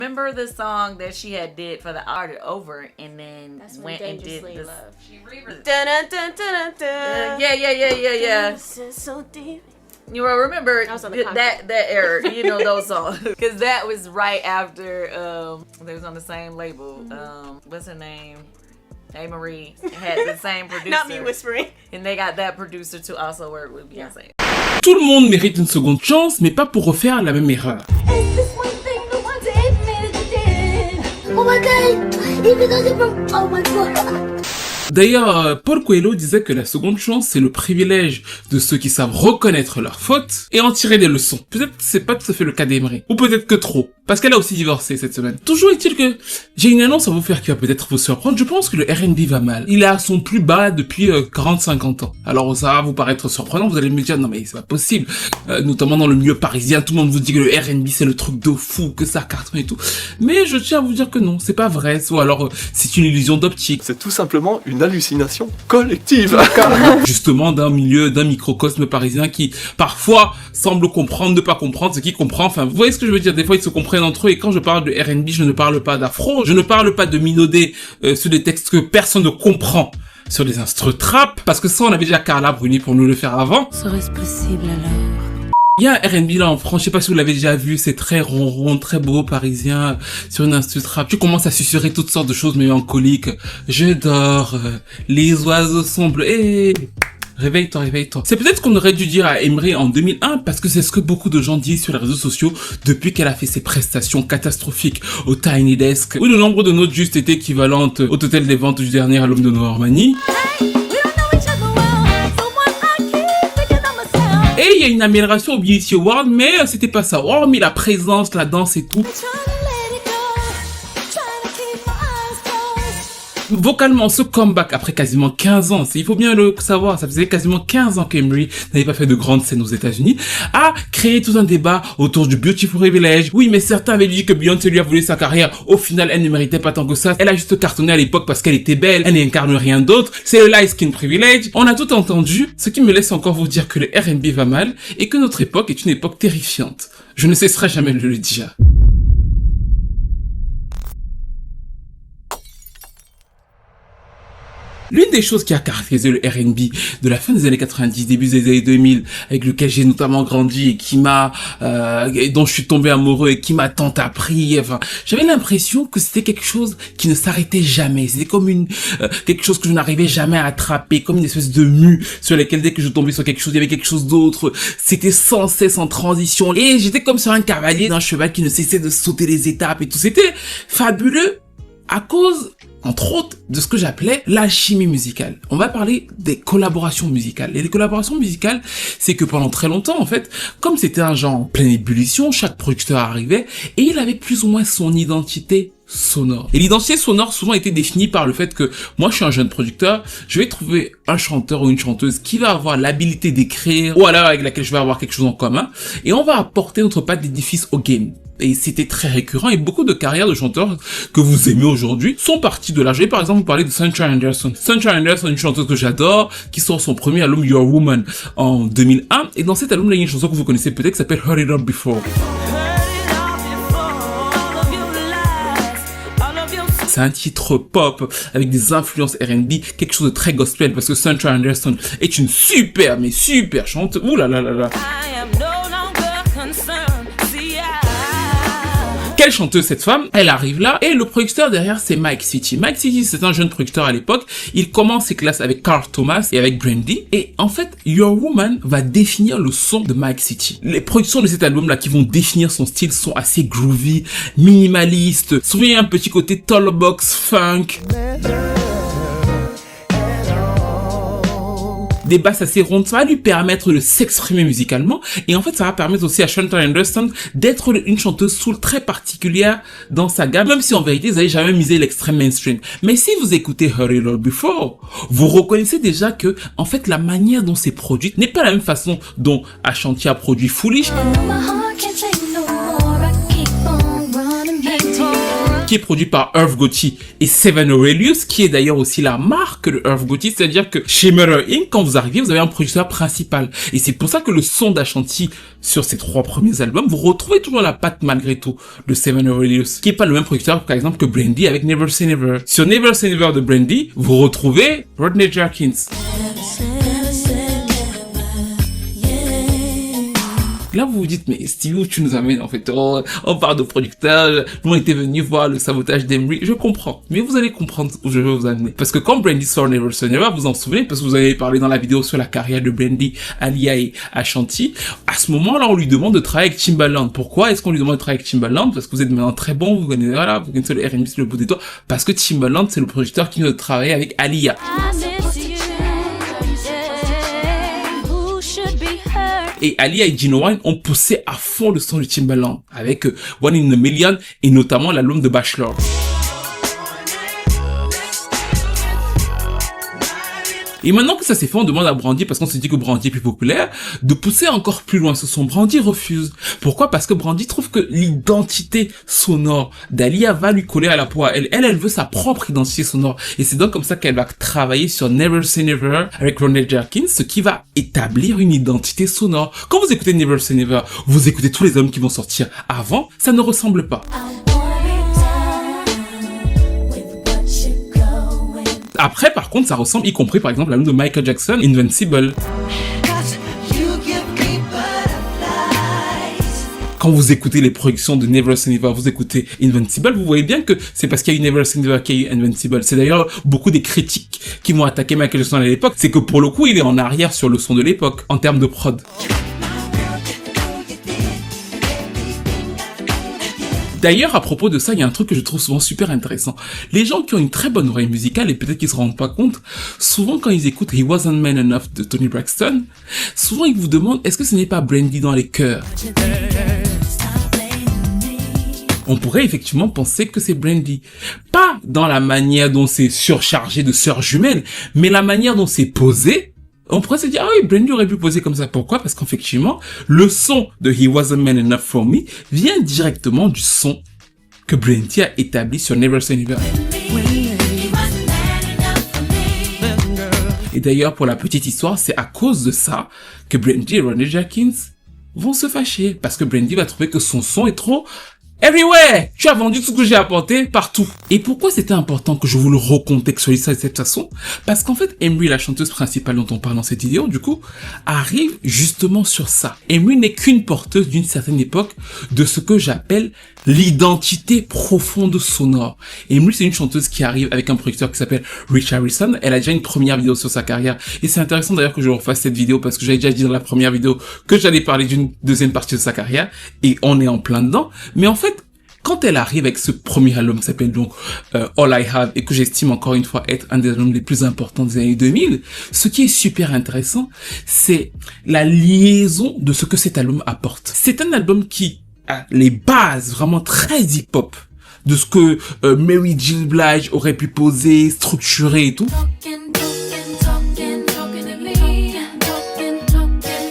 Remember the song that she had did for the art over and then That's when went and did Dangerously this. Love. She re-released. Yeah. This is so deep. You will remember I was on the that era, you know those songs, because that was right after they was on the same label. What's her name? A. Marie had the same producer. Not me whispering. And they got that producer to also work with Beyonce. Tout le monde mérite une seconde chance, mais pas pour refaire la même erreur. Is this one thing the one to admit it did? Oh my god, even though they're from, oh my god. D'ailleurs, Paul Coelho disait que la seconde chance, c'est le privilège de ceux qui savent reconnaître leurs fautes et en tirer des leçons. Peut-être que c'est pas tout à fait le cas d'Emery. Ou peut-être que trop. Parce qu'elle a aussi divorcé cette semaine. Toujours est-il que j'ai une annonce à vous faire qui va peut-être vous surprendre. Je pense que le R&B va mal. Il est à son plus bas depuis 40-50 ans. Alors ça va vous paraître surprenant. Vous allez me dire, non mais c'est pas possible. Notamment dans le milieu parisien, tout le monde vous dit que le R&B c'est le truc de fou, que ça cartonne et tout. Mais je tiens à vous dire que non, c'est pas vrai. Ou alors c'est une illusion d'optique. C'est tout simplement une hallucination collective. Justement d'un microcosme parisien qui parfois semble comprendre, ne pas comprendre ce qu'il comprend. Enfin, vous voyez ce que je veux dire, des fois ils se comprennent entre eux, et quand je parle de R&B, je ne parle pas d'afro, je ne parle pas de minauder sur des textes que personne ne comprend sur les instrus trap, parce que ça on avait déjà Carla Bruni pour nous le faire avant. Serait-ce possible alors? Il y a un R&B là en France, je sais pas si vous l'avez déjà vu, c'est très ronron, très beau, parisien, sur une instru trap. Tu commences à susurrer toutes sortes de choses mélancoliques. Je dors, les oiseaux sont bleus, réveille-toi. C'est peut-être ce qu'on aurait dû dire à Emery en 2001, parce que c'est ce que beaucoup de gens disent sur les réseaux sociaux depuis qu'elle a fait ses prestations catastrophiques au Tiny Desk, où le nombre de notes juste était équivalente au total des ventes du dernier album de Normani. Et il y a une amélioration au BET Award, mais c'était pas ça. Hormis la présence, la danse et tout. Vocalement, ce comeback après quasiment 15 ans, il faut bien le savoir, ça faisait quasiment 15 ans qu'Emery n'avait pas fait de grande scène aux États-Unis, a créé tout un débat autour du Beautiful Privilege. Oui, mais certains avaient dit que Beyoncé lui a volé sa carrière. Au final, elle ne méritait pas tant que ça. Elle a juste cartonné à l'époque parce qu'elle était belle. Elle n'incarne rien d'autre. C'est le light skin privilege. On a tout entendu, ce qui me laisse encore vous dire que le R&B va mal et que notre époque est une époque terrifiante. Je ne cesserai jamais de le dire. L'une des choses qui a caractérisé le R&B de la fin des années 90, début des années 2000, avec lequel j'ai notamment grandi et qui m'a, dont je suis tombé amoureux et qui m'a tant appris, enfin, j'avais l'impression que c'était quelque chose qui ne s'arrêtait jamais. C'était comme quelque chose que je n'arrivais jamais à attraper, comme une espèce de mue sur laquelle dès que je tombais sur quelque chose, il y avait quelque chose d'autre. C'était sans cesse en transition. Et j'étais comme sur un cavalier d'un cheval qui ne cessait de sauter les étapes et tout. C'était fabuleux à cause, entre autres, de ce que j'appelais l'alchimie musicale. On va parler des collaborations musicales. Et les collaborations musicales, c'est que pendant très longtemps, en fait, comme c'était un genre en pleine ébullition, chaque producteur arrivait et il avait plus ou moins son identité sonore. Et l'identité sonore souvent était définie par le fait que moi je suis un jeune producteur, je vais trouver un chanteur ou une chanteuse qui va avoir l'habilité d'écrire ou alors avec laquelle je vais avoir quelque chose en commun et on va apporter notre patte d'édifice au game. Et c'était très récurrent et beaucoup de carrières de chanteurs que vous aimez aujourd'hui sont partis de là. Je vais par exemple vous parler de Sunshine Anderson. Sunshine Anderson, une chanteuse que j'adore, qui sort son premier album Your Woman en 2001. Et dans cet album, il y a une chanson que vous connaissez peut-être qui s'appelle Heard It Up Before. C'est un titre pop avec des influences R&B, quelque chose de très gospel parce que Sunshine Anderson est une super, mais super chanteuse. Ouh là là là là. Quelle chanteuse cette femme, elle arrive là, et le producteur derrière c'est Mike City. Mike City c'est un jeune producteur à l'époque, il commence ses classes avec Carl Thomas et avec Brandy, et en fait Your Woman va définir le son de Mike City. Les productions de cet album là qui vont définir son style sont assez groovy, minimalistes, souvent il y a un petit côté tollbox funk. Des basses assez rondes, ça va lui permettre de s'exprimer musicalement et en fait ça va permettre aussi à Chantal Anderson d'être une chanteuse soul très particulière dans sa gamme, même si en vérité vous n'avez jamais misé l'extrême mainstream. Mais si vous écoutez Heard It All Before, vous reconnaissez déjà que en fait la manière dont c'est produit n'est pas la même façon dont Ashanti a produit Foolish, qui est produit par Irv Gotti et Seven Aurelius, qui est d'ailleurs aussi la marque de Irv Gotti, c'est-à-dire que chez Murder Inc., quand vous arrivez, vous avez un producteur principal. Et c'est pour ça que le son d'Ashanti sur ces 3 premiers albums, vous retrouvez toujours la patte malgré tout de Seven Aurelius, qui est pas le même producteur, par exemple, que Brandy avec Never Say Never. Sur Never Say Never de Brandy, vous retrouvez Rodney Jerkins. Là, vous vous dites, mais Stevie, où tu nous amènes, en fait? On parle de producteurs, nous on était venus voir le sabotage d'Emery. Je comprends. Mais vous allez comprendre où je veux vous amener. Parce que quand Brandy sort Never Say Never, vous en souvenez, parce que vous avez parlé dans la vidéo sur la carrière de Brandy, Aaliyah et Ashanti. À ce moment-là, on lui demande de travailler avec Timbaland. Pourquoi est-ce qu'on lui demande de travailler avec Timbaland? Parce que vous êtes maintenant très bon, vous connaissez, voilà, vous connaissez le R&B sur le bout des doigts. Parce que Timbaland, c'est le producteur qui vient de travailler avec Aaliyah. Et Aaliyah et Gino Wine ont poussé à fond le son de Timbaland avec One in a Million et notamment l'album de Bachelor. Et maintenant que ça s'est fait, on demande à Brandy, parce qu'on se dit que Brandy est plus populaire, de pousser encore plus loin ce son. Brandy refuse. Pourquoi? Parce que Brandy trouve que l'identité sonore d'Aaliyah va lui coller à la peau. Elle veut sa propre identité sonore. Et c'est donc comme ça qu'elle va travailler sur Never Say Never avec Rodney Jerkins, ce qui va établir une identité sonore. Quand vous écoutez Never Say Never, vous écoutez tous les albums qui vont sortir avant, ça ne ressemble pas. Après, par contre, ça ressemble, y compris par exemple l'album de Michael Jackson, Invincible. Quand vous écoutez les productions de Never Say Never, vous écoutez Invincible, vous voyez bien que c'est parce qu'il y a eu Never Say Never qu'il y a eu Invincible. C'est d'ailleurs beaucoup des critiques qui vont attaquer Michael Jackson à l'époque, c'est que pour le coup, il est en arrière sur le son de l'époque, en termes de prod. D'ailleurs, à propos de ça, il y a un truc que je trouve souvent super intéressant. Les gens qui ont une très bonne oreille musicale, et peut-être qu'ils se rendent pas compte, souvent quand ils écoutent He Wasn't Man Enough de Toni Braxton, souvent ils vous demandent, est-ce que ce n'est pas Brandy dans les chœurs? On pourrait effectivement penser que c'est Brandy. Pas dans la manière dont c'est surchargé de sœurs jumelles, mais la manière dont c'est posé. On pourrait se dire, ah oui, Brandy aurait pu poser comme ça. Pourquoi? Parce qu'effectivement, le son de He Wasn't Man Enough for Me vient directement du son que Brandy a établi sur Never Say Never. Et d'ailleurs, pour la petite histoire, c'est à cause de ça que Brandy et Rodney Jerkins vont se fâcher. Parce que Brandy va trouver que son son est trop everywhere! Tu as vendu tout ce que j'ai apporté partout. Et pourquoi c'était important que je vous le recontextualise de cette façon? Parce qu'en fait, Emery, la chanteuse principale dont on parle dans cette vidéo, du coup, arrive justement sur ça. Emery n'est qu'une porteuse d'une certaine époque de ce que j'appelle l'identité profonde sonore. Emery, c'est une chanteuse qui arrive avec un producteur qui s'appelle Rich Harrison. Elle a déjà une première vidéo sur sa carrière. Et c'est intéressant d'ailleurs que je refasse cette vidéo parce que j'avais déjà dit dans la première vidéo que j'allais parler d'une deuxième partie de sa carrière. Et on est en plein dedans. Mais en fait, quand elle arrive avec ce premier album qui s'appelle donc All I Have et que j'estime encore une fois être un des albums les plus importants des années 2000, ce qui est super intéressant, c'est la liaison de ce que cet album apporte. C'est un album qui a les bases vraiment très hip-hop de ce que Mary J. Blige aurait pu poser, structurer et tout.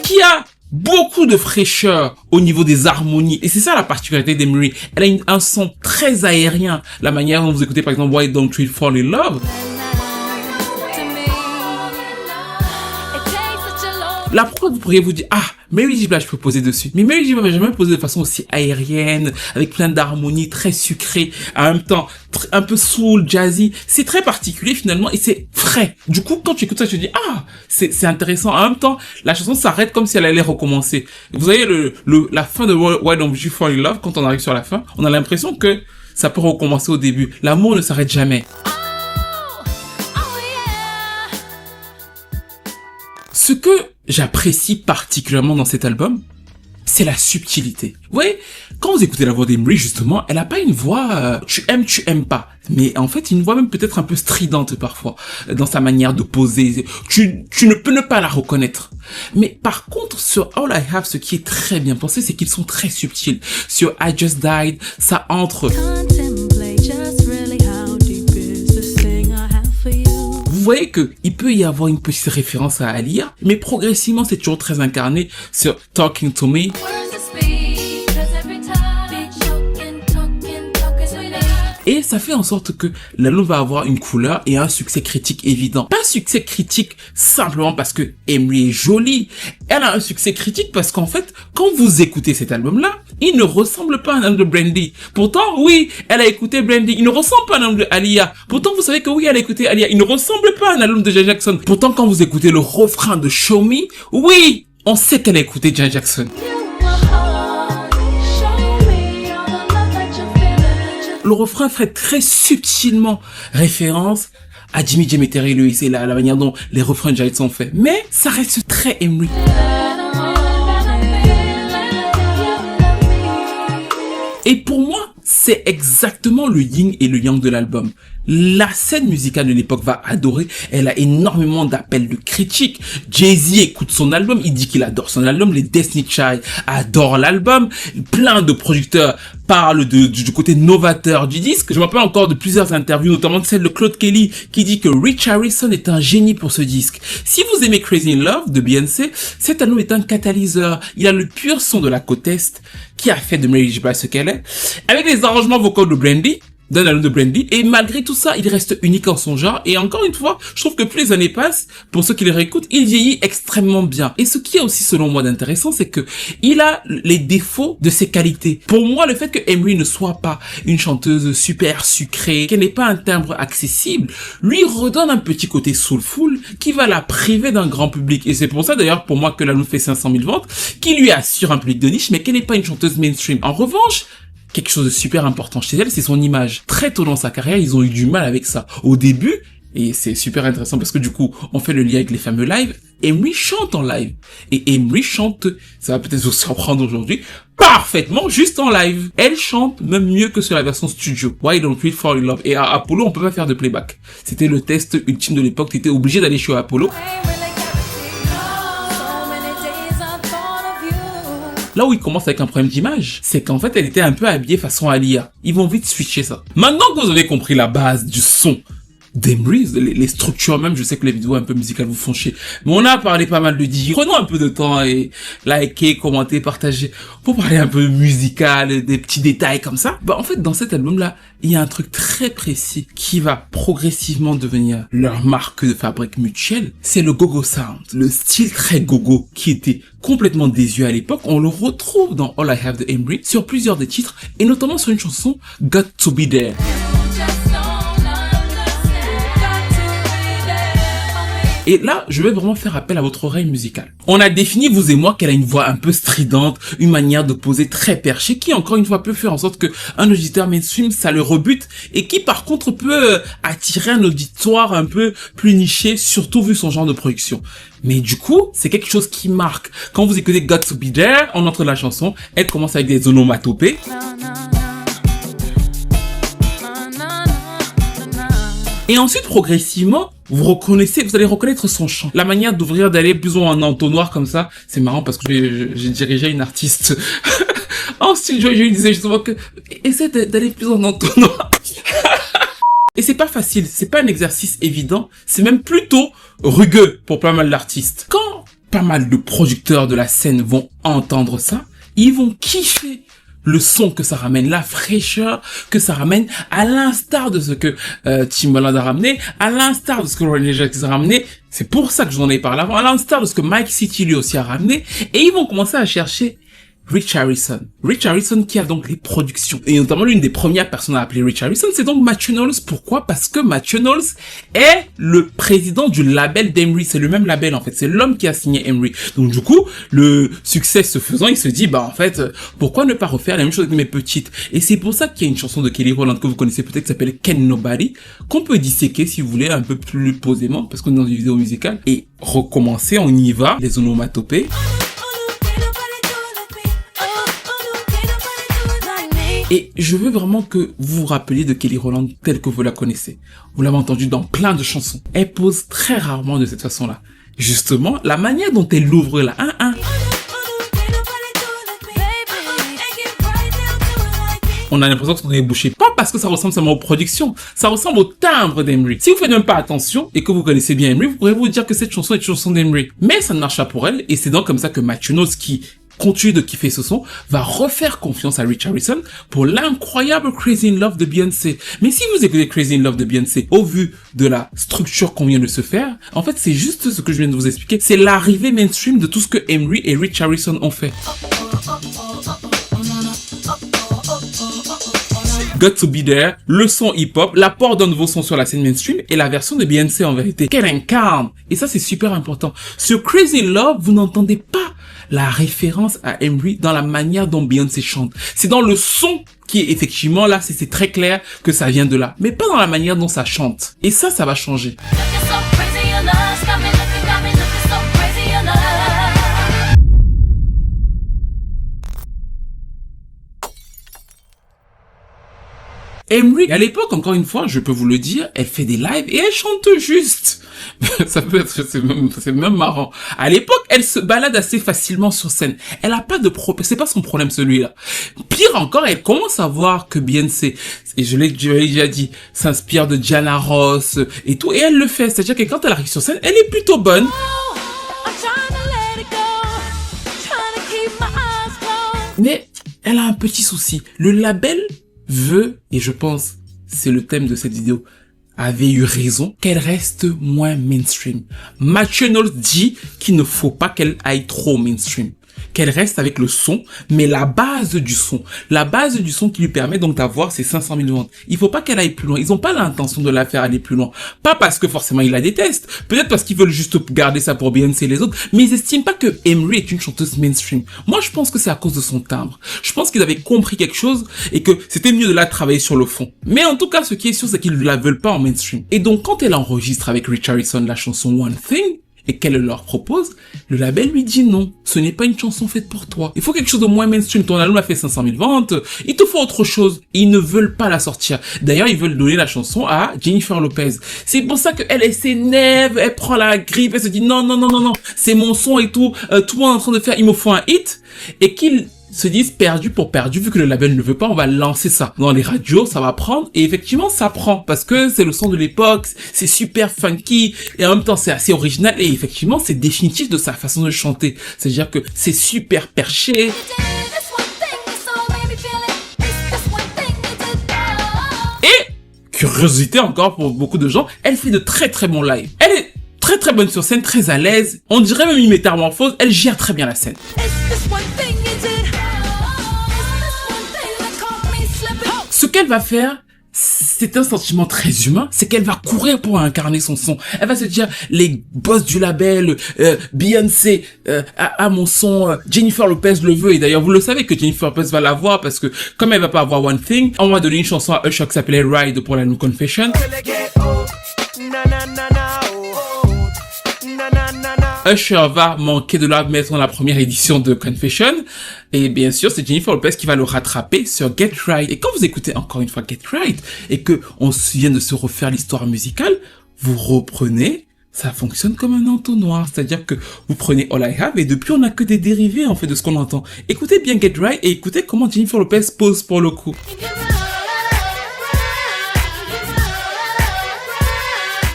Qui a beaucoup de fraîcheur au niveau des harmonies. Et c'est ça la particularité d'Emery. Elle a un son très aérien. La manière dont vous écoutez par exemple Why Don't We Fall in Love. La prod, vous pourriez vous dire, ah, Mary J. Blige peut poser dessus. Mais Mary J. Blige n'a jamais posé de façon aussi aérienne, avec plein d'harmonies, très sucrées, en même temps, un peu soul, jazzy. C'est très particulier finalement et c'est frais. Du coup, quand tu écoutes ça, tu te dis, ah, c'est intéressant. En même temps, la chanson s'arrête comme si elle allait recommencer. Vous voyez la fin de Why Don't You Fall in Love, quand on arrive sur la fin, on a l'impression que ça peut recommencer au début. L'amour ne s'arrête jamais. Ce que j'apprécie particulièrement dans cet album, c'est la subtilité. Vous voyez, quand vous écoutez la voix d'Emery, justement, elle a pas une voix tu aimes pas. Mais en fait, une voix même peut-être un peu stridente parfois, dans sa manière de poser. Tu ne peux ne pas la reconnaître. Mais par contre, sur All I Have, ce qui est très bien pensé, c'est qu'ils sont très subtils. Sur I Just Died, ça entre. Vous voyez que il peut y avoir une petite référence à Aaliyah, mais progressivement c'est toujours très incarné sur Talking to Me. Et ça fait en sorte que l'album va avoir une couleur et un succès critique évident. Pas un succès critique simplement parce que Emery est jolie. Elle a un succès critique parce qu'en fait, quand vous écoutez cet album-là, il ne ressemble pas à un album de Brandy. Pourtant, oui, elle a écouté Brandy. Il ne ressemble pas à un album de Aaliyah. Pourtant, vous savez que oui, elle a écouté Aaliyah. Il ne ressemble pas à un album de Janet Jackson. Pourtant, quand vous écoutez le refrain de Show Me, oui, on sait qu'elle a écouté Janet Jackson. Le refrain fait très subtilement référence à Jimmy Jam et Terry Lewis et la manière dont les refrains de Janet sont faits. Mais ça reste très Emery. Et pour moi, c'est exactement le yin et le yang de l'album. La scène musicale de l'époque va adorer. Elle a énormément d'appels de critiques. Jay-Z écoute son album. Il dit qu'il adore son album. Les Destiny Child adorent l'album. Plein de producteurs parlent du côté novateur du disque. Je me rappelle encore de plusieurs interviews, notamment celle de Claude Kelly, qui dit que Rich Harrison est un génie pour ce disque. Si vous aimez Crazy in Love de Beyoncé, cet album est un catalyseur. Il a le pur son de la côte Est qui a fait de Mary J. Blige ce qu'elle est, avec les arrangements vocaux de Brandy, d'un album de Brandy, et malgré tout ça, il reste unique en son genre, et encore une fois, je trouve que plus les années passent, pour ceux qui les réécoutent, il vieillit extrêmement bien. Et ce qui est aussi, selon moi, d'intéressant, c'est que il a les défauts de ses qualités. Pour moi, le fait que Emery ne soit pas une chanteuse super sucrée, qu'elle n'ait pas un timbre accessible, lui redonne un petit côté soulful qui va la priver d'un grand public. Et c'est pour ça, d'ailleurs, pour moi, que l'album fait 500 000 ventes, qui lui assure un public de niche, mais qu'elle n'est pas une chanteuse mainstream. En revanche, quelque chose de super important chez elle, c'est son image. Très tôt dans sa carrière, ils ont eu du mal avec ça. Au début, et c'est super intéressant parce que du coup, on fait le lien avec les fameux lives, Emery chante en live. Et Emery chante, ça va peut-être vous surprendre aujourd'hui, parfaitement juste en live. Elle chante même mieux que sur la version studio. Why Don't We Fall in Love? Et à Apollo, on peut pas faire de playback. C'était le test ultime de l'époque, t'étais obligé d'aller chez Apollo. Là où il commence avec un problème d'image, c'est qu'en fait, elle était un peu habillée façon Aaliyah. Ils vont vite switcher ça. Maintenant que vous avez compris la base du son d'Emery, les structures même, je sais que les vidéos un peu musicales vous font chier, mais on a parlé pas mal de DJ. Prenons un peu de temps et likez, commentez, partagez pour parler un peu musical, des petits détails comme ça. Bah en fait, dans cet album-là, il y a un truc très précis qui va progressivement devenir leur marque de fabrique mutuelle. C'est le go-go sound, le style très go-go qui était complètement désuet à l'époque. On le retrouve dans All I Have de Emery sur plusieurs des titres et notamment sur une chanson Got to Be There. Et là, je vais vraiment faire appel à votre oreille musicale. On a défini, vous et moi, qu'elle a une voix un peu stridente, une manière de poser très perchée, qui encore une fois peut faire en sorte que un auditeur mainstream, ça le rebute, et qui par contre peut attirer un auditoire un peu plus niché, surtout vu son genre de production. Mais du coup, c'est quelque chose qui marque. Quand vous écoutez Got to Be There, en entre la chanson, elle commence avec des onomatopées. Et ensuite, progressivement, vous allez reconnaître son chant. La manière d'ouvrir, d'aller plus ou moins en entonnoir comme ça, c'est marrant parce que j'ai dirigé une artiste en studio et je lui disais justement que essaie d'aller plus en entonnoir. Et c'est pas facile, c'est pas un exercice évident, c'est même plutôt rugueux pour pas mal d'artistes. Quand pas mal de producteurs de la scène vont entendre ça, ils vont kiffer le son que ça ramène, la fraîcheur que ça ramène, à l'instar de ce que Timbaland a ramené, à l'instar de ce que Ronnie Jackson a ramené. C'est pour ça que je vous en ai parlé avant, à l'instar de ce que Mike City lui aussi a ramené. Et ils vont commencer à chercher Rich Harrison. Rich Harrison qui a donc les productions. Et notamment l'une des premières personnes à appeler Rich Harrison, c'est donc Matthew Knowles. Pourquoi? Parce que Matthew Knowles est le président du label d'Emery. C'est le même label en fait. C'est l'homme qui a signé Emery. Donc du coup, le succès se faisant, il se dit, bah en fait, pourquoi ne pas refaire la même chose avec mes petites? Et c'est pour ça qu'il y a une chanson de Kelly Rowland que vous connaissez peut-être qui s'appelle Can Nobody, qu'on peut disséquer si vous voulez un peu plus posément, parce qu'on est dans une vidéo musicale. Et recommencer, on y va, les onomatopées. Et je veux vraiment que vous vous rappeliez de Kelly Rowland telle que vous la connaissez. Vous l'avez entendue dans plein de chansons. Elle pose très rarement de cette façon-là. Justement, la manière dont elle ouvre la 1-1. On a l'impression qu'on est bouché. Pas parce que ça ressemble seulement aux productions. Ça ressemble au timbre d'Emery. Si vous faites même pas attention et que vous connaissez bien Emery, vous pourrez vous dire que cette chanson est une chanson d'Emery. Mais ça ne marche pas pour elle. Et c'est donc comme ça que Matthew Knowles, qui continuer de kiffer ce son, va refaire confiance à Rich Harrison pour l'incroyable Crazy in Love de Beyoncé. Mais si vous écoutez Crazy in Love de Beyoncé, au vu de la structure qu'on vient de se faire, en fait, c'est juste ce que je viens de vous expliquer. C'est l'arrivée mainstream de tout ce que Emery et Rich Harrison ont fait. Got to Be There, le son hip-hop, l'apport d'un nouveau son sur la scène mainstream et la version de Beyoncé en vérité, qu'elle incarne. Et ça, c'est super important. Sur Crazy in Love, vous n'entendez pas la référence à Emery dans la manière dont Beyoncé chante. C'est dans le son qui est effectivement là, c'est très clair que ça vient de là. Mais pas dans la manière dont ça chante. Et ça va changer. Emery, à l'époque, encore une fois, je peux vous le dire, elle fait des lives et elle chante juste. Ça peut être, c'est même marrant. À l'époque, elle se balade assez facilement sur scène. Elle a pas de problème, c'est pas son problème celui-là. Pire encore, elle commence à voir que Beyoncé, et je l'ai déjà dit, s'inspire de Diana Ross et tout, et elle le fait. C'est-à-dire que quand elle arrive sur scène, elle est plutôt bonne. Mais elle a un petit souci. Le label veut, et je pense, c'est le thème de cette vidéo, avait eu raison, qu'elle reste moins mainstream. Matthew Knowles dit qu'il ne faut pas qu'elle aille trop mainstream. Qu'elle reste avec le son, mais la base du son qui lui permet donc d'avoir ses 500 000 ventes. Il faut pas qu'elle aille plus loin. Ils ont pas l'intention de la faire aller plus loin. Pas parce que forcément ils la détestent. Peut-être parce qu'ils veulent juste garder ça pour Beyoncé et les autres. Mais ils estiment pas que Emery est une chanteuse mainstream. Moi, je pense que c'est à cause de son timbre. Je pense qu'ils avaient compris quelque chose et que c'était mieux de la travailler sur le fond. Mais en tout cas, ce qui est sûr, c'est qu'ils ne la veulent pas en mainstream. Et donc, quand elle enregistre avec Rich Harrison la chanson One Thing, et qu'elle leur propose, le label lui dit non, ce n'est pas une chanson faite pour toi. Il faut quelque chose de moins mainstream. Ton album a fait 500 000 ventes, il te faut autre chose. Ils ne veulent pas la sortir. D'ailleurs, ils veulent donner la chanson à Jennifer Lopez. C'est pour ça elle s'énerve, elle prend la grippe, elle se dit non, c'est mon son et tout, tout le monde est en train de faire, il me faut un hit, et qu'ils se disent perdu pour perdu, vu que le label ne veut pas, on va lancer ça. Dans les radios, ça va prendre, et effectivement, ça prend, parce que c'est le son de l'époque, c'est super funky, et en même temps, c'est assez original, et effectivement, c'est définitif de sa façon de chanter. C'est-à-dire que c'est super perché. Et, curiosité encore pour beaucoup de gens, elle fait de très très bons lives. Elle est très très bonne sur scène, très à l'aise, on dirait même une métamorphose, elle gère très bien la scène. Ce qu'elle va faire, c'est un sentiment très humain, c'est qu'elle va courir pour incarner son son. Elle va se dire, les boss du label, Beyoncé a mon son, Jennifer Lopez le veut, et d'ailleurs vous le savez que Jennifer Lopez va l'avoir, parce que comme elle va pas avoir One Thing, on va donner une chanson à Usher qui s'appelait Ride pour la New Confession. Usher va manquer de la mettre dans la première édition de Confession, et bien sûr c'est Jennifer Lopez qui va le rattraper sur Get Right. Et quand vous écoutez encore une fois Get Right et que on vient de se refaire l'histoire musicale, vous reprenez, ça fonctionne comme un entonnoir, c'est-à-dire que vous prenez All I Have et depuis on n'a que des dérivés en fait de ce qu'on entend. Écoutez bien Get Right et écoutez comment Jennifer Lopez pose pour le coup.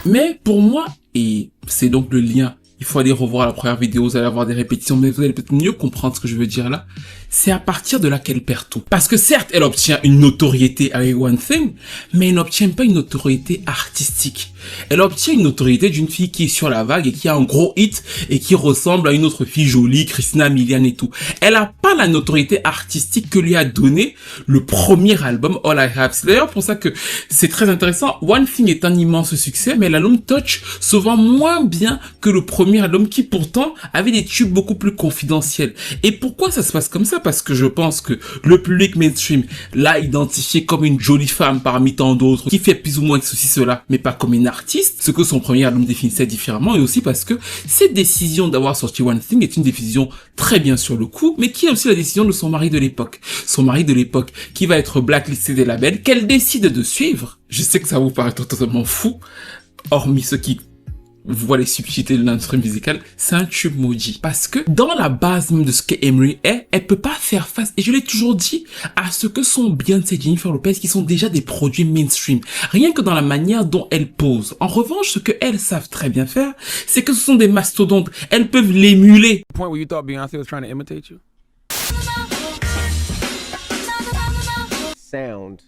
Mais pour moi, et c'est donc le lien, il faut aller revoir la première vidéo, vous allez avoir des répétitions, mais vous allez peut-être mieux comprendre ce que je veux dire là. C'est à partir de là qu'elle perd tout. Parce que certes, elle obtient une notoriété avec One Thing, mais elle n'obtient pas une notoriété artistique. Elle obtient une notoriété d'une fille qui est sur la vague et qui a un gros hit et qui ressemble à une autre fille jolie, Christina Milian et tout. Elle a pas la notoriété artistique que lui a donné le premier album All I Have. C'est d'ailleurs pour ça que c'est très intéressant. One Thing est un immense succès, mais l'album Touch se vend moins bien que le premier album qui pourtant avait des tubes beaucoup plus confidentiels. Et pourquoi ça se passe comme ça? Parce que je pense que le public mainstream l'a identifié comme une jolie femme parmi tant d'autres qui fait plus ou moins ceci cela, mais pas comme une artiste, ce que son premier album définissait différemment, et aussi parce que cette décision d'avoir sorti One Thing est une décision très bien sur le coup, mais qui est aussi la décision de son mari de l'époque. Son mari de l'époque qui va être blacklisté des labels, qu'elle décide de suivre. Je sais que ça vous paraît totalement fou, hormis ceux qui voit les subtilités de l'industrie musicale, c'est un tube maudit. Parce que dans la base même de ce que Emery est, elle peut pas faire face, et je l'ai toujours dit, à ce que sont Beyoncé et Jennifer Lopez qui sont déjà des produits mainstream. Rien que dans la manière dont elles posent. En revanche, ce que elles savent très bien faire, c'est que ce sont des mastodontes. Elles peuvent l'émuler. Point where you thought Beyoncé was trying to imitate you? sound,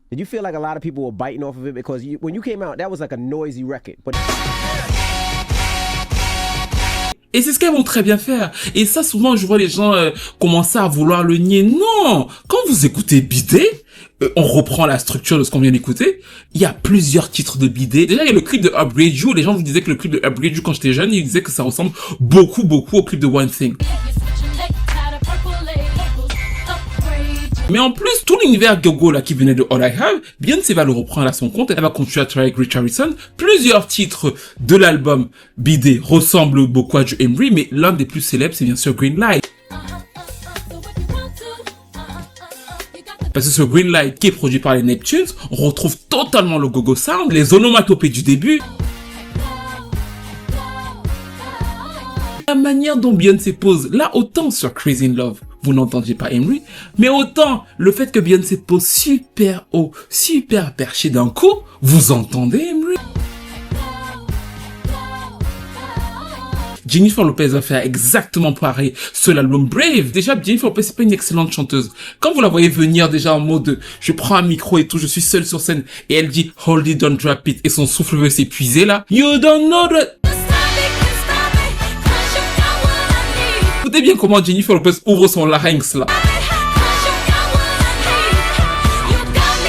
did you feel like a lot of people were biting off of it? Because when you came out, that was like a noisy record. But... Et c'est ce qu'elles vont très bien faire. Et ça, souvent, je vois les gens commencer à vouloir le nier. Non! Quand vous écoutez Bidé, on reprend la structure de ce qu'on vient d'écouter. Il y a plusieurs titres de Bidé. Déjà, il y a le clip de Upgrade You. Les gens vous disaient que le clip de Upgrade You, quand j'étais jeune, ils disaient que ça ressemble beaucoup au clip de One Thing. Mais en plus, tout l'univers gogo là qui venait de All I Have, Beyoncé va le reprendre à son compte. Elle va continuer à travailler avec Rich Harrison. Plusieurs titres de l'album Bidé ressemblent beaucoup à du Emery, mais l'un des plus célèbres, c'est bien sûr Green Light. Parce que ce Green Light qui est produit par les Neptunes, on retrouve totalement le gogo sound, les onomatopées du début. La manière dont Beyoncé pose, là autant sur Crazy in Love, vous n'entendiez pas Emery, mais autant le fait que Beyoncé pose super haut, super perché d'un coup, vous entendez Emery. Jennifer Lopez va faire exactement pareil sur l'album Brave. Déjà, Jennifer Lopez, c'est pas une excellente chanteuse. Quand vous la voyez venir déjà en mode je prends un micro et tout, je suis seule sur scène, et elle dit hold it, don't drop it, et son souffle veut s'épuiser là. You don't know that. Écoutez bien comment Jennifer Lopez ouvre son larynx là.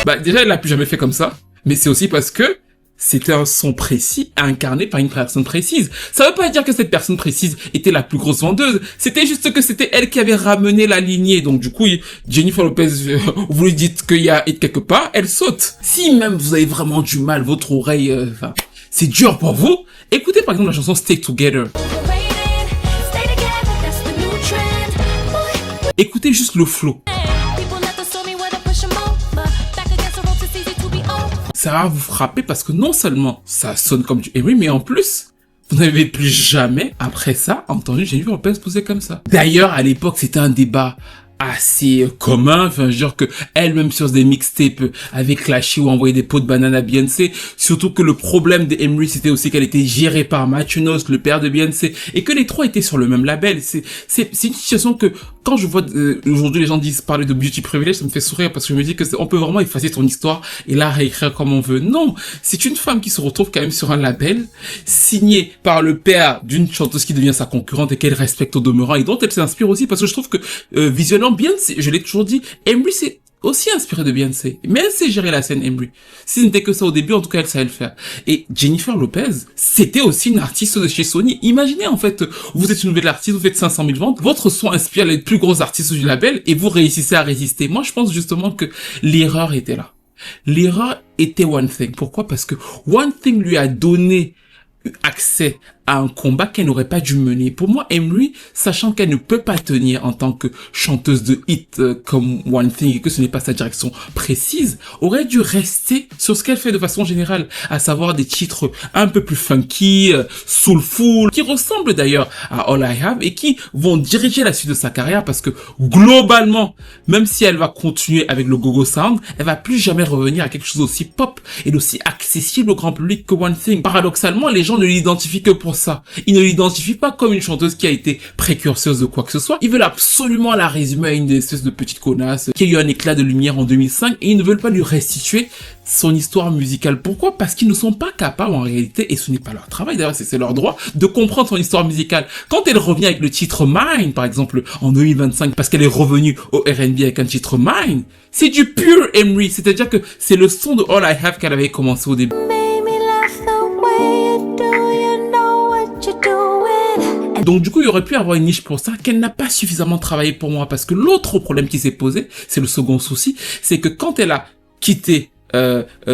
Bah déjà elle l'a plus jamais fait comme ça, mais c'est aussi parce que c'était un son précis incarné par une personne précise. Ça veut pas dire que cette personne précise était la plus grosse vendeuse, c'était juste que c'était elle qui avait ramené la lignée. Donc du coup, Jennifer Lopez, vous lui dites qu'il y a hit quelque part, elle saute. Si même vous avez vraiment du mal, votre oreille, c'est dur pour vous, écoutez par exemple la chanson Stay Together. Écoutez juste le flow. Ça va vous frapper parce que non seulement ça sonne comme du Emery, mais en plus, vous n'avez plus jamais, après ça, entendu Jennifer Lopez poser comme ça. D'ailleurs, à l'époque, c'était un débat assez commun, enfin, je veux dire que elle-même sur des mixtapes avait clashé ou envoyé des pots de banane à Beyoncé, surtout que le problème de Emery, c'était aussi qu'elle était gérée par Matthew le père de Beyoncé, et que les trois étaient sur le même label. C'est une situation que, quand je vois aujourd'hui les gens disent parler de beauty privilege, ça me fait sourire parce que je me dis que on peut vraiment effacer son histoire et la réécrire comme on veut. Non, c'est une femme qui se retrouve quand même sur un label signé par le père d'une chanteuse qui devient sa concurrente et qu'elle respecte au demeurant et dont elle s'inspire aussi, parce que je trouve que visuellement Beyoncé, je l'ai toujours dit, Emery c'est aussi inspiré de Beyoncé, mais elle sait gérer la scène Emery. Si ce n'était que ça au début, en tout cas elle savait le faire. Et Jennifer Lopez, c'était aussi une artiste de chez Sony. Imaginez en fait, vous êtes une nouvelle artiste, vous faites 500 000 ventes, votre son inspire les plus gros artistes du label et vous réussissez à résister. Moi je pense justement que l'erreur était là. L'erreur était One Thing. Pourquoi? Parce que One Thing lui a donné accès à un combat qu'elle n'aurait pas dû mener. Pour moi, Emery, sachant qu'elle ne peut pas tenir en tant que chanteuse de hit comme One Thing et que ce n'est pas sa direction précise, aurait dû rester sur ce qu'elle fait de façon générale, à savoir des titres un peu plus funky, soulful, qui ressemblent d'ailleurs à All I Have et qui vont diriger la suite de sa carrière parce que globalement, même si elle va continuer avec le go-go sound, elle va plus jamais revenir à quelque chose d'aussi pop et d'aussi accessible au grand public que One Thing. Paradoxalement, les gens ne l'identifient que pour ça. Ils ne l'identifient pas comme une chanteuse qui a été précurseuse de quoi que ce soit. Ils veulent absolument la résumer à une espèce de petite connasse qui a eu un éclat de lumière en 2005 et ils ne veulent pas lui restituer son histoire musicale. Pourquoi? Parce qu'ils ne sont pas capables en réalité, et ce n'est pas leur travail d'ailleurs, c'est leur droit, de comprendre son histoire musicale. Quand elle revient avec le titre Mine, par exemple, en 2025, parce qu'elle est revenue au R&B avec un titre Mine, c'est du pur Emery, c'est-à-dire que c'est le son de All I Have qu'elle avait commencé au début. Donc du coup, il aurait pu avoir une niche pour ça qu'elle n'a pas suffisamment travaillé pour moi, parce que l'autre problème qui s'est posé, c'est le second souci, c'est que quand elle a quitté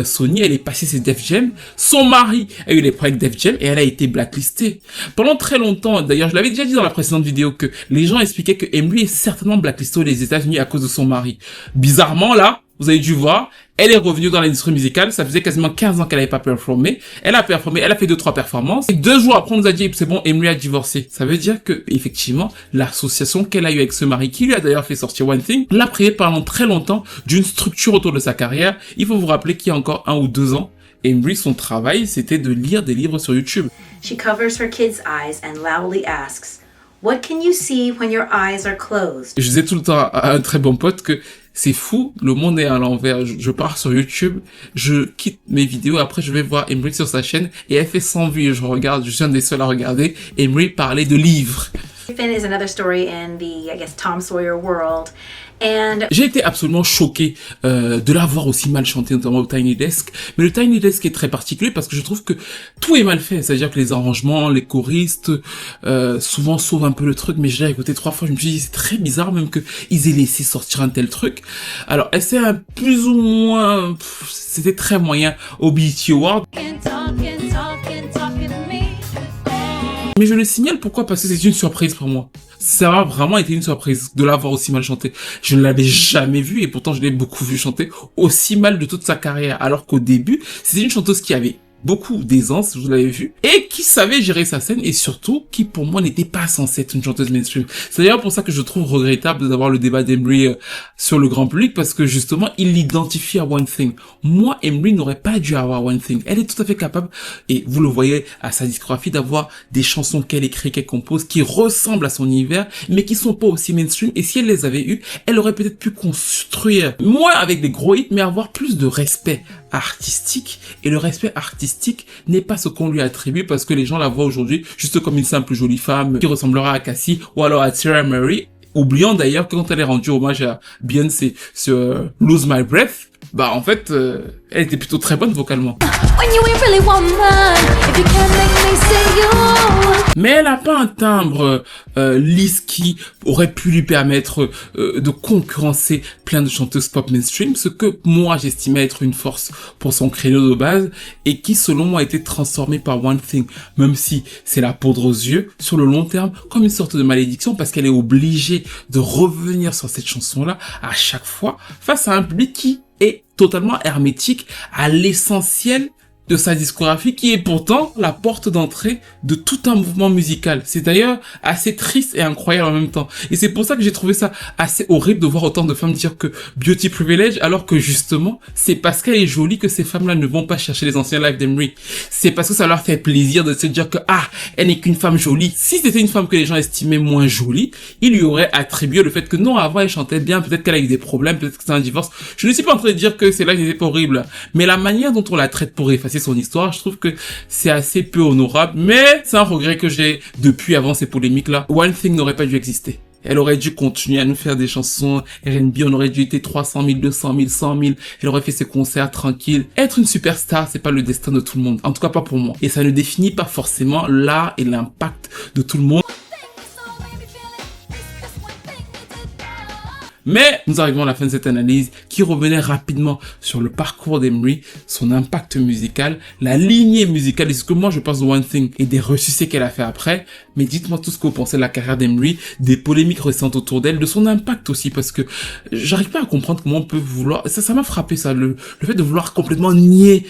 Sony, elle est passée chez Def Jam, son mari a eu les problèmes avec Def Jam et elle a été blacklistée. Pendant très longtemps, d'ailleurs, je l'avais déjà dit dans la précédente vidéo, que les gens expliquaient que Emery est certainement blacklistée aux États-Unis à cause de son mari. Bizarrement, là, vous avez dû voir, elle est revenue dans l'industrie musicale, ça faisait quasiment 15 ans qu'elle n'avait pas performé, elle a performé, elle a fait 2-3 performances, et 2 jours après on nous a dit, c'est bon, Emery a divorcé. Ça veut dire que, effectivement, l'association qu'elle a eue avec ce mari, qui lui a d'ailleurs fait sortir One Thing, l'a prié pendant très longtemps d'une structure autour de sa carrière. Il faut vous rappeler qu'il y a encore 1 ou 2 ans, Emery, son travail, c'était de lire des livres sur YouTube. She covers her kids' eyes and loudly asks, "What can you see when your eyes are closed?" Je disais tout le temps à un très bon pote que c'est fou, le monde est à l'envers. Je pars sur YouTube, je quitte mes vidéos, après je vais voir Emery sur sa chaîne et elle fait 100 vues. Je suis un des seuls à regarder Emery parler de livres. Finn is another story in the, I guess, Tom Sawyer world. And J'ai été absolument choqué de la voir aussi mal chanter, notamment au Tiny Desk. Mais le Tiny Desk est très particulier parce que je trouve que tout est mal fait. C'est-à-dire que les arrangements, les choristes, souvent sauvent un peu le truc. Mais je l'ai écouté 3 fois, je me suis dit c'est très bizarre même qu'ils aient laissé sortir un tel truc. Alors, c'est un plus ou moins... C'était très moyen au BET Awards. Mais je le signale, pourquoi? Parce que c'est une surprise pour moi. Ça a vraiment été une surprise de l'avoir aussi mal chanté. Je ne l'avais jamais vu et pourtant je l'ai beaucoup vu chanter aussi mal de toute sa carrière. Alors qu'au début, c'était une chanteuse qui avait beaucoup d'aisance, vous l'avez vu, et qui savait gérer sa scène et surtout qui pour moi n'était pas censée être une chanteuse mainstream. C'est d'ailleurs pour ça que je trouve regrettable d'avoir le débat d'Emery sur le grand public parce que justement il l'identifie à One Thing. Moi, Emery n'aurait pas dû avoir One Thing. Elle est tout à fait capable, et vous le voyez à sa discographie, d'avoir des chansons qu'elle écrit, qu'elle compose, qui ressemblent à son univers, mais qui sont pas aussi mainstream. Et si elle les avait eues, elle aurait peut-être pu construire moins avec des gros hits, mais avoir plus de respect artistique. Et le respect artistique n'est pas ce qu'on lui attribue parce que les gens la voient aujourd'hui juste comme une simple jolie femme qui ressemblera à Cassie ou alors à Sarah Mary, oubliant d'ailleurs que quand elle est rendue hommage à Beyoncé sur Lose My Breath, bah en fait elle était plutôt très bonne vocalement. Mais elle n'a pas un timbre lisse qui aurait pu lui permettre de concurrencer plein de chanteuses pop mainstream, ce que moi j'estimais être une force pour son créneau de base et qui selon moi a été transformé par One Thing, même si c'est la poudre aux yeux, sur le long terme comme une sorte de malédiction parce qu'elle est obligée de revenir sur cette chanson-là à chaque fois face à un public qui est totalement hermétique à l'essentiel de sa discographie qui est pourtant la porte d'entrée de tout un mouvement musical. C'est d'ailleurs assez triste et incroyable en même temps. Et c'est pour ça que j'ai trouvé ça assez horrible de voir autant de femmes dire que beauty privilege alors que justement c'est parce qu'elle est jolie que ces femmes-là ne vont pas chercher les anciens lives d'Emery. C'est parce que ça leur fait plaisir de se dire que elle n'est qu'une femme jolie. Si c'était une femme que les gens estimaient moins jolie, ils lui auraient attribué le fait que non, avant elle chantait bien, peut-être qu'elle a eu des problèmes, peut-être que c'est un divorce. Je ne suis pas en train de dire que c'est là qui était pas horrible, mais la manière dont on la traite pour effacer son histoire, je trouve que c'est assez peu honorable, mais c'est un regret que j'ai depuis avant ces polémiques-là. One Thing n'aurait pas dû exister. Elle aurait dû continuer à nous faire des chansons R&B, on aurait dû être 300 000, 200 000, 100 000, elle aurait fait ses concerts tranquilles. Être une superstar, c'est pas le destin de tout le monde, en tout cas pas pour moi. Et ça ne définit pas forcément l'art et l'impact de tout le monde. Mais nous arrivons à la fin de cette analyse qui revenait rapidement sur le parcours d'Emery, son impact musical, la lignée musicale et ce que moi je pense de One Thing et des ressucés qu'elle a fait après. Mais dites-moi tout ce que vous pensez de la carrière d'Emery, des polémiques récentes autour d'elle, de son impact aussi parce que j'arrive pas à comprendre comment on peut vouloir... Ça m'a frappé ça, le fait de vouloir complètement nier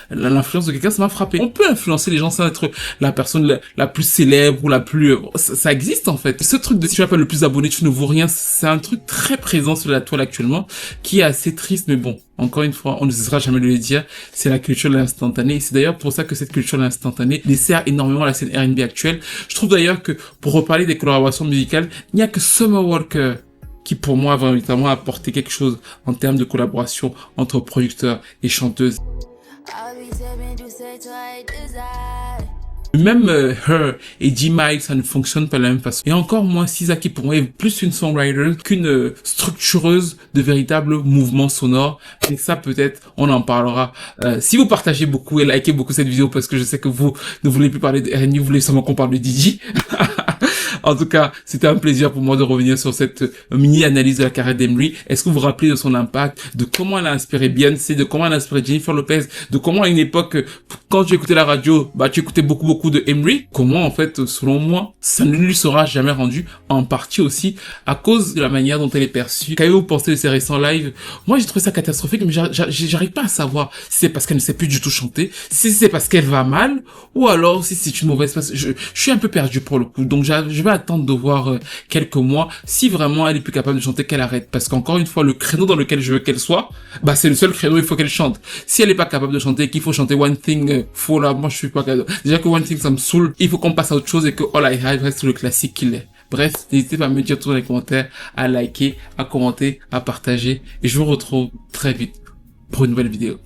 l'influence de quelqu'un, ça m'a frappé. On peut influencer les gens sans être la personne la plus célèbre ou la plus... Ça existe en fait. Ce truc de si tu n'as pas le plus abonné, tu ne vaux rien, c'est un truc très présent sur la toile actuellement, qui est assez triste, mais bon, encore une fois, on ne cessera jamais de le dire, c'est la culture de l'instantané, et c'est d'ailleurs pour ça que cette culture de l'instantané dessert énormément la scène R&B actuelle. Je trouve d'ailleurs que, pour reparler des collaborations musicales, il n'y a que Summer Walker qui pour moi a véritablement apporté quelque chose en termes de collaboration entre producteurs et chanteuses. Même Her et G-Mike, ça ne fonctionne pas de la même façon. Et encore moins SZA qui pour moi est plus une songwriter qu'une structureuse de véritables mouvements sonores. Et ça peut-être, on en parlera. Si vous partagez beaucoup et likez beaucoup cette vidéo parce que je sais que vous ne voulez plus parler de R&B, vous voulez seulement qu'on parle de Diddy. En tout cas, c'était un plaisir pour moi de revenir sur cette mini-analyse de la carrière d'Emery. Est-ce que vous vous rappelez de son impact, de comment elle a inspiré Beyoncé, de comment elle a inspiré Jennifer Lopez, de comment à une époque, quand tu écoutais la radio, tu écoutais beaucoup de Emery. Comment, en fait, selon moi, ça ne lui sera jamais rendu, en partie aussi à cause de la manière dont elle est perçue. Qu'avez-vous pensé de ses récents lives? Moi, j'ai trouvé ça catastrophique, mais j'arrive pas à savoir si c'est parce qu'elle ne sait plus du tout chanter, si c'est parce qu'elle va mal, ou alors si c'est une mauvaise passe. Je suis un peu perdu pour le coup, donc je vais attendre de voir quelques mois si vraiment elle est plus capable de chanter, qu'elle arrête, parce qu'encore une fois le créneau dans lequel je veux qu'elle soit, c'est le seul créneau, il faut qu'elle chante. Si elle est pas capable de chanter, qu'il faut chanter One Thing, moi je suis pas capable. Déjà que One Thing ça me saoule, il faut qu'on passe à autre chose et que All I Have reste le classique qu'il est. Bref, n'hésitez pas à me dire tout dans les commentaires, à liker, à commenter, à partager. Et je vous retrouve très vite pour une nouvelle vidéo.